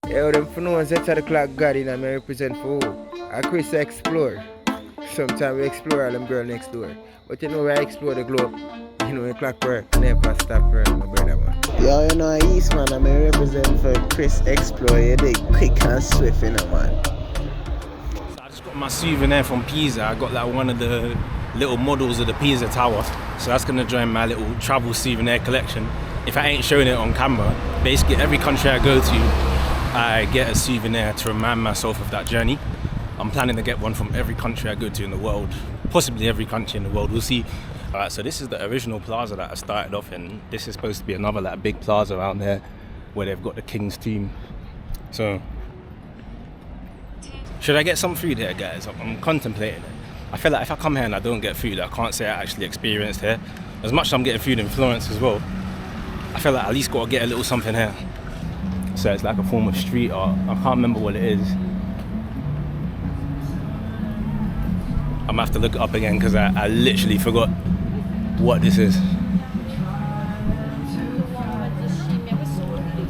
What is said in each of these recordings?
Yeah, them for no set the clock God in and I represent for who? I Chris explore. Sometimes we explore all them girl next door. But you know we explore the globe. You know the clock work never stop running, my brother man. Yo, you know East man, I represent for Chris Explore, you dig quick and swift, you know man. So I just got my souvenir from Pisa. I got like one of the little models of the Pisa Tower. So that's gonna join my little travel souvenir collection. If I ain't showing it on camera, basically every country I go to, I get a souvenir to remind myself of that journey. I'm planning to get one from every country I go to in the world, possibly every country in the world, we'll see. Alright, so this is the original plaza that I started off in. This is supposed to be another like big plaza around there where they've got the King's Tomb. So, should I get some food here, guys? I'm contemplating it. I feel like if I come here and I don't get food, I can't say I actually experienced here. As much as I'm getting food in Florence as well, I feel like I at least got to get a little something here. So it's like a form of street art. I can't remember what it is. I'm gonna have to look it up again because I literally forgot what this is.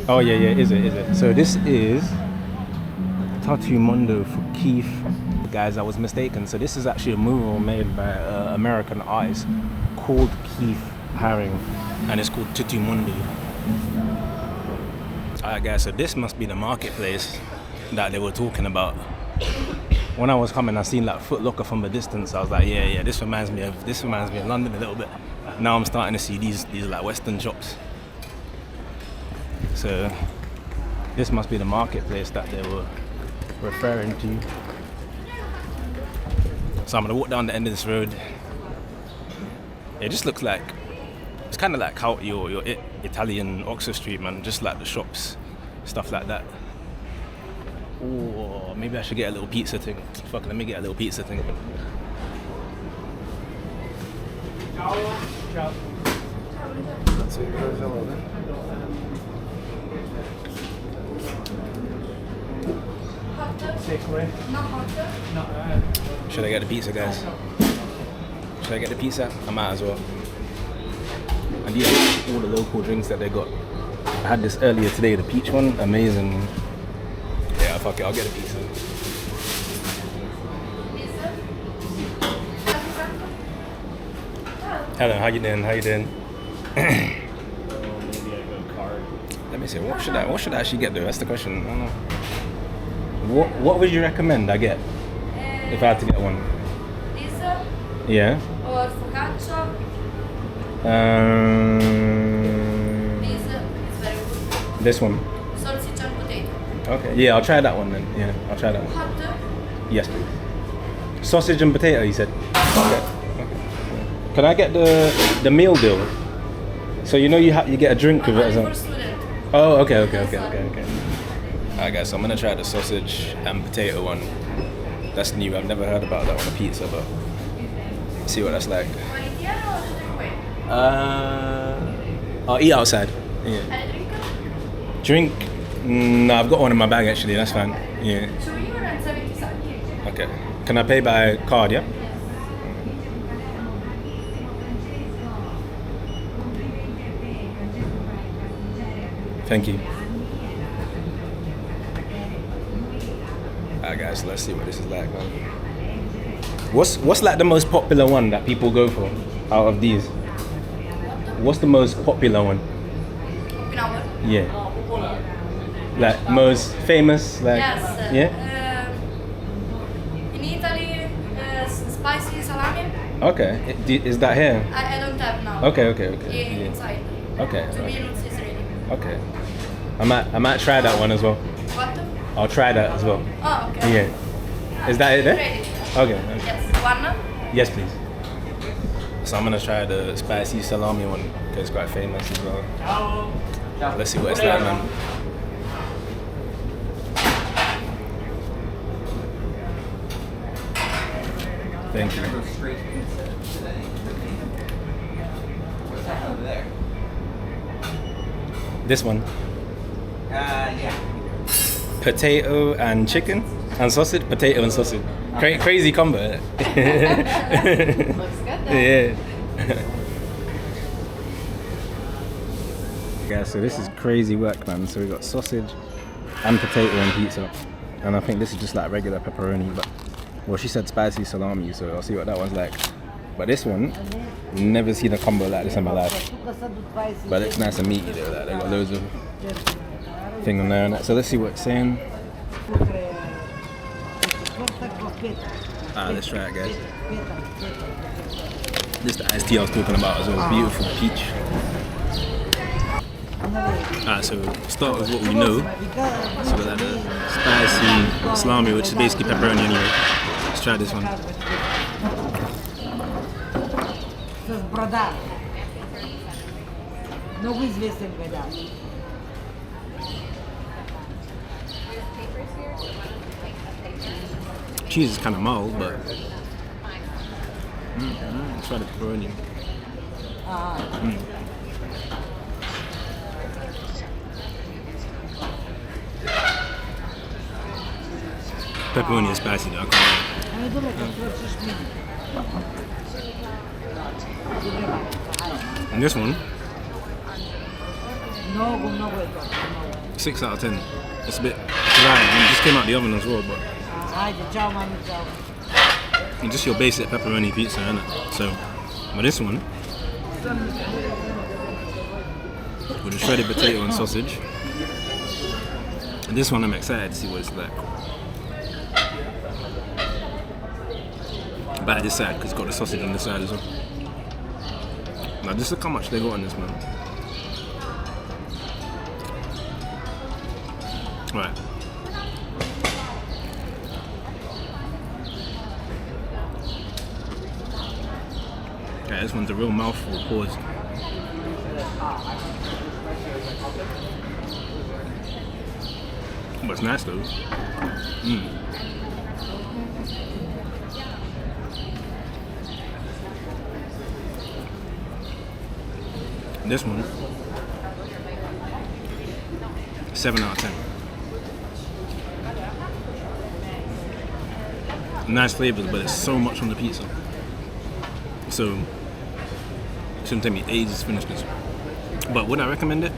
Oh yeah, is it? So this is Tattoo Mondo for Keith. Guys, I was mistaken. So this is actually a mural made by an American artist called Keith Haring, and it's called Tattoo Mondo. Alright guys, so this must be the marketplace that they were talking about. When I was coming, I seen like Foot Locker from a distance. I was like, yeah, this reminds me of London a little bit. Now I'm starting to see these like Western shops. So this must be the marketplace that they were referring to. So I'm gonna walk down the end of this road. It just looks like it's kind of like how your Italian Oxford Street, man. Just like the shops, stuff like that. Oh, maybe I should get a little pizza thing. Fuck, let me get a little pizza thing. Should I get the pizza, guys? Should I get the pizza? I might as well. And these are all the local drinks that they got. I had this earlier today, the peach one, amazing. Yeah, fuck it, I'll get a pizza. Hello, how you doing? Maybe I go card. Let me see, what should I actually get though? That's the question. I don't know. What would you recommend I get if I had to get one? Pizza Yeah. or focaccia? Pizza is very good. This one. Sausage and potato. Okay. Yeah, I'll try that one then. Yeah, I'll try that one. Hot? Yes, please. Sausage and potato, you said? Okay. Can I get the meal deal? So you know you get a drink with it as well? Student. Oh, okay. Alright guys, so I'm gonna try the sausage and potato one. That's new, I've never heard about that on a pizza, but see what that's like. I'll eat outside. Yeah. And a drink? Drink? No, I've got one in my bag actually, that's fine. Yeah. €2.70. Okay. Can I pay by card, yeah? Thank you. Alright guys, let's see what this is like, man. What's like the most popular one that people go for out of these? What's the most popular one? Yeah. Like most famous, like Yes. yeah? In Italy, spicy salami. Okay. Is that here? I don't have now. Okay. Yeah, inside. Okay. 2 minutes is ready. Okay. I might try that one as well. What? I'll try that as well. Oh, okay. Yeah. Is that it there? Ready. Okay. Yes. One. Yes, please. So I'm gonna try the spicy salami one because it's quite famous as well. Let's see what it's like, man. Thank you. What's that over there? This one. Yeah. Potato and chicken and sausage. Potato and sausage. Crazy combo. Looks good though. Yeah. Yeah, so this is crazy work, man. So we got sausage, and potato and pizza. And I think this is just like regular pepperoni, but well, she said spicy salami, so I'll see what that one's like. But this one, never seen a combo like this in my life. But it's nice and meaty though, like they got loads of thing on there and that. So let's see what it's saying. Let's try it, guys. This is the iced tea I was talking about as well, beautiful peach. So start with what we know. So we got the spicy salami, which is basically pepperoni anyway. Let's try this one. Cheese is kind of mild, but let's try the pepperoni. Pepperoni is spicy though, I can't lie. And this one, 6 out of 10. It's a bit dry, and it just came out the oven as well, but it's just your basic pepperoni pizza, isn't it? So, but this one, with the shredded potato and sausage, and this one I'm excited to see what it's like. But this side, because it's got the sausage on the side as well. Now just look how much they got on this, man. Right. Yeah, this one's a real mouthful, pause. But it's nice though. This one, 7 out of 10. Nice flavors, but there's so much on the pizza. So, it shouldn't take me ages to finish this. But would I recommend it?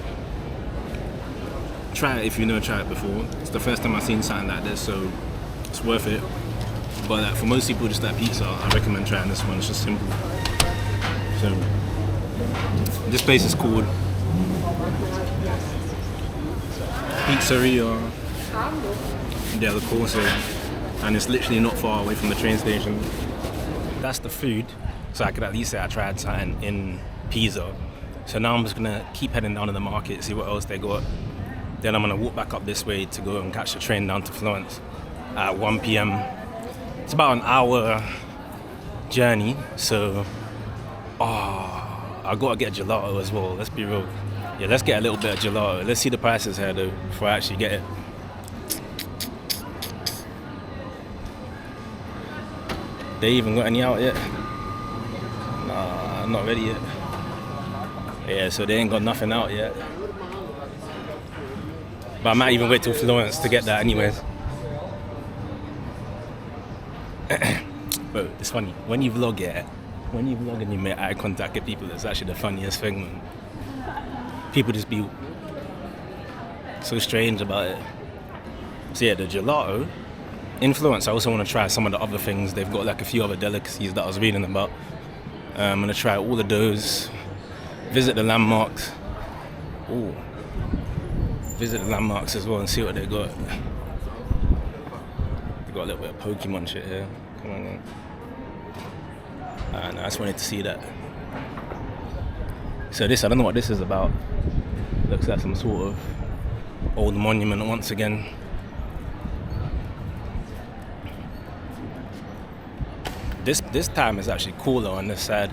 Try it if you've never tried it before. It's the first time I've seen something like this, so it's worth it. But for most people just like pizza, I recommend trying this one. It's just simple. So, this place is called Pizzeria del Corso, and it's literally not far away from the train station. That's the food, so I could at least say I tried something in Pisa. So now I'm just gonna keep heading down to the market, see what else they got. Then I'm gonna walk back up this way to go and catch the train down to Florence at 1 p.m. It's about an hour journey, so I gotta get gelato as well, let's be real. Yeah, let's get a little bit of gelato. Let's see the prices here though, before I actually get it. They even got any out yet? Nah, not ready yet. Yeah, so they ain't got nothing out yet. But I might even wait till Florence to get that anyways. Bro, it's funny, when you vlog and you make eye contact with people, it's actually the funniest thing, man. People just be so strange about it. So yeah, the gelato, in Florence, I also want to try some of the other things. They've got like a few other delicacies that I was reading about. I'm going to try all of those, visit the landmarks. Ooh. Visit the landmarks as well and see what they got. They got a little bit of Pokemon shit here. Come on, man. And I just wanted to see that. So this, I don't know what this is about. Looks like some sort of old monument once again. This time is actually cooler on this side.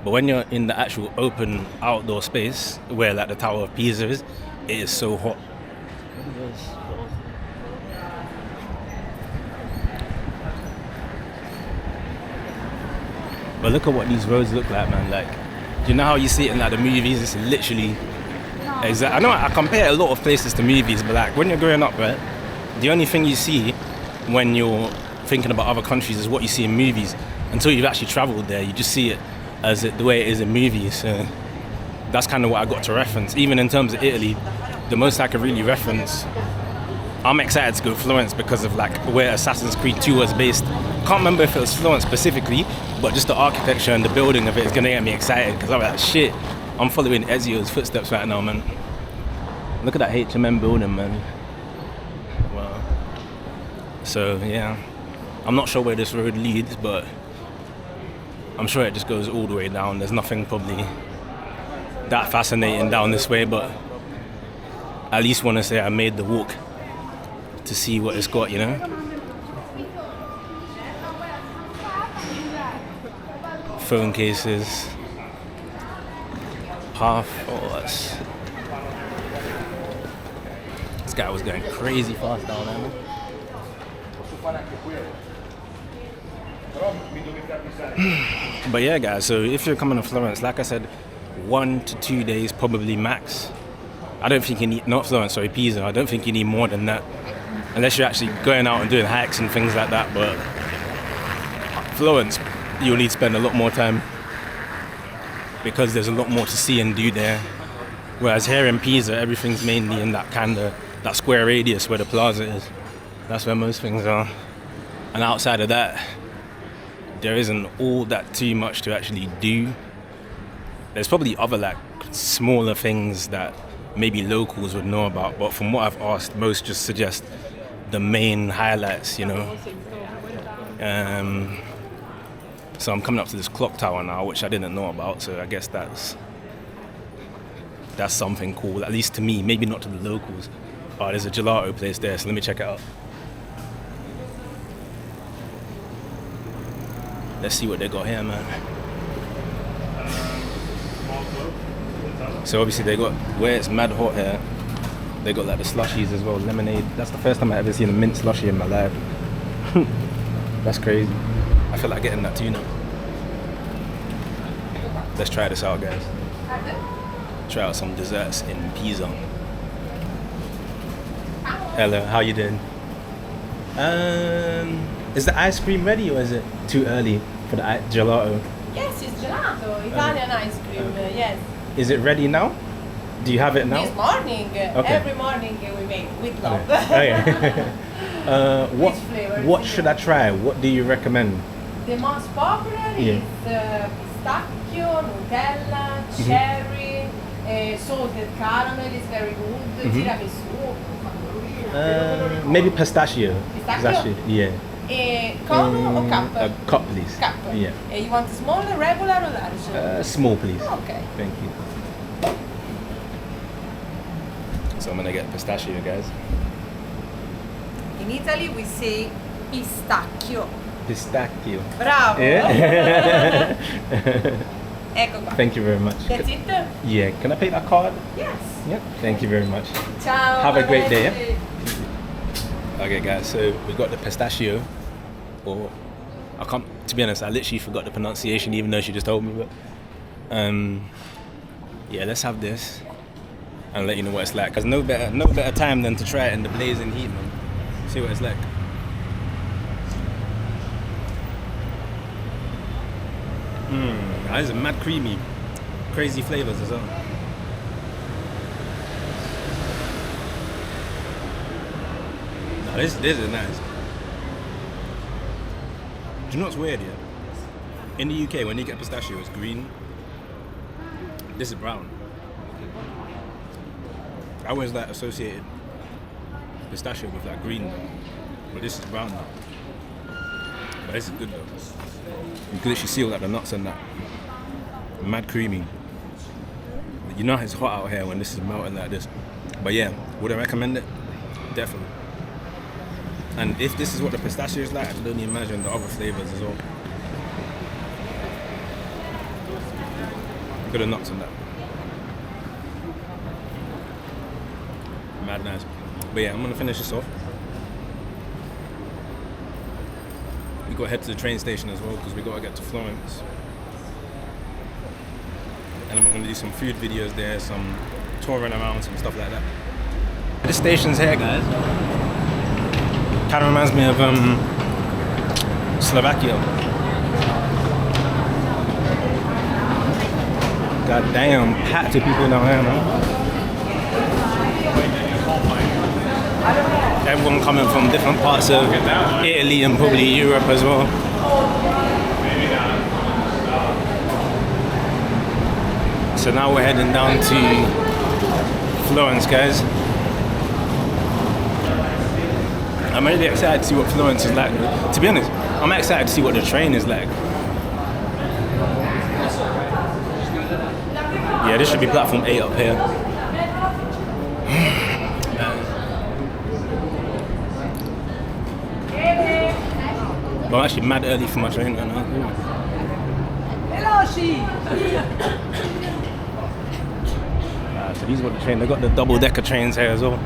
But when you're in the actual open outdoor space, where like the Tower of Pisa is, it is so hot. But look at what these roads look like, man. Like, you know how you see it in like the movies? It's literally exact. I know I compare a lot of places to movies, but like when you're growing up, right, the only thing you see when you're thinking about other countries is what you see in movies. Until you've actually traveled there, you just see it as the way it is in movies. So that's kind of what I got to reference. Even in terms of Italy, the most I could really reference I'm excited to go Florence because of like where Assassin's Creed 2 was based. Can't remember if it was Florence specifically, but just the architecture and the building of it is gonna get me excited because I'm like, shit, I'm following Ezio's footsteps right now, man. Look at that H&M building, man. Wow. So yeah, I'm not sure where this road leads, but I'm sure it just goes all the way down. There's nothing probably that fascinating down this way, but I at least want to say I made the walk to see what it's got, you know? Phone cases, path, oh that's... This guy was going crazy fast down there, man. But yeah guys, so if you're coming to Florence, like I said, 1 to 2 days probably max. I don't think you need, not Florence, sorry, Pisa, I don't think you need more than that. Unless you're actually going out and doing hikes and things like that, but Florence, you'll need to spend a lot more time because there's a lot more to see and do there. Whereas here in Pisa, everything's mainly in that kind of, that square radius where the plaza is. That's where most things are. And outside of that, there isn't all that too much to actually do. There's probably other like smaller things that maybe locals would know about, but from what I've asked, most just suggest the main highlights, you know. So I'm coming up to this clock tower now, which I didn't know about, so I guess that's something cool, at least to me, maybe not to the locals. Oh, there's a gelato place there, so let me check it out. Let's see what they got here, man. So obviously they got, where it's mad hot here, they got like the slushies as well, lemonade. That's the first time I've ever seen a mint slushie in my life. That's crazy. I feel like getting that too now. Let's try this out, guys. Try out some desserts in Pisa. Hello, how you doing? Is the ice cream ready or is it too early for the gelato? Yes, it's gelato, Italian ice cream, yes. Is it ready now? Do you have it now? This morning, Okay. every morning we make with love. Okay. Which flavor? What should I try? What do you recommend? The most popular is pistachio, Nutella, cherry, salted caramel is very good, tiramisu. Maybe pistachio. Pistachio? Yeah. Cone or cup? A cup, please. Cup. Yeah. You want small, regular or large? Small, please. Okay. Thank you. So I'm gonna get pistachio, guys. In Italy we say pistacchio. Pistachio. Bravo! Yeah. Ecco qua. Thank you very much. That's it? Yeah. Can I pay that card? Yes. Yeah. Thank you very much. Ciao. Have a great day, ragazzi. Okay, guys. So we got the pistachio, or I can't. To be honest, I literally forgot the pronunciation, even though she just told me. But yeah, let's have this and let you know what it's like. Cause no better time than to try it in the blazing heat, man. See what it's like. That is mad creamy, crazy flavors as well. No, this is nice. Do you know what's weird, yeah? In the UK, when you get pistachio, it's green. This is brown. I always like associated pistachio with like green, but this is brown now. But this is good though. You can literally see all like the nuts and that. Mad creamy. You know it's hot out here when this is melting like this. But yeah, would I recommend it? Definitely. And if this is what the pistachio is like, I can only imagine the other flavors as well. Good nuts and that. Mad nice. But yeah, I'm gonna finish this off. We gotta head to the train station as well because we gotta get to Florence. And I'm gonna do some food videos there, some touring around, some stuff like that. This station's here, guys. Kind of reminds me of Slovakia. God damn, packed of people down here, man. Everyone coming from different parts of Italy and probably Europe as well. So now we're heading down to Florence, guys. I'm really excited to see what Florence is like. To be honest, I'm excited to see what the train is like. Yeah, this should be platform 8 up here. But I'm actually mad early for my train right now. So these are the train. They got the double-decker trains here as well.